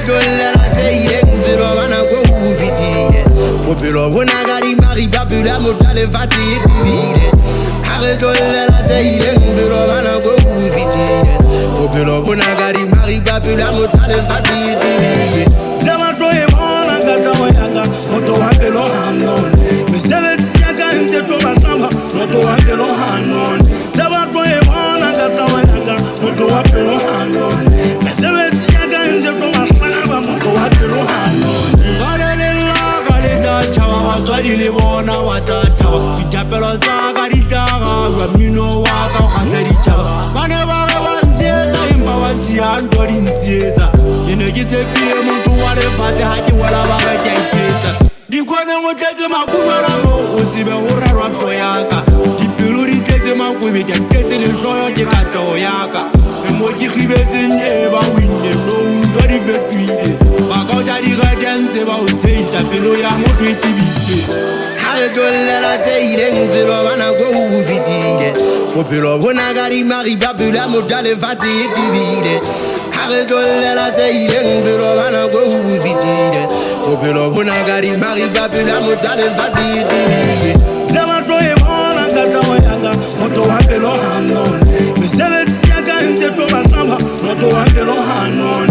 tollela teileng pero bana go o fetile bophelo bona ka dimari ba pula motale fatshe e bibile ha re tollela teileng pero bana go o fetile bophelo bona ka dimari ba pula motale fatshe e bibile zama tloe bona ka tawa yaka moto wa pelo hanon mesebetsi ya ka ntse tlo bataba moto wa pelo hanon zama tloe bona ka tawa yaka moto wa pelo hanon mesebetsi ya ka ntse tlo bataba moto wa pelo hanon Tswadi le bona wa tata ditapelo tsa ka ditaga wa mino wa ka ga ditaba bana ba re ba ntsietsa imba wa tsia ndo di ntsietsa ke ne ke tshepile motho wa le fatshe ha ke wala ba ga ke iketsa di kgone mo tletse makubara mo o tsebe ho rarwa tlo yaka dipelo di tletse makubi ke tletse le hloyo ke ka tlo yaka mo ke gibetseng e ba winne no ndo di fetile ba ka ja di ga dentse ba o tseisa pelo ya motho e tibitse ha re tollela teileng pero bana go o fetile bophelo bona ka dimari ba pula motale fatshe e tibile ha re tollela teileng pero bana go o fetile bophelo bona ka dimari ba pula motale fatshe e tibile zama tloe bona ka tawa yaka moto wa pelo hanon mesebetsi ya ka ntse tlo bataba moto wa pelo hanon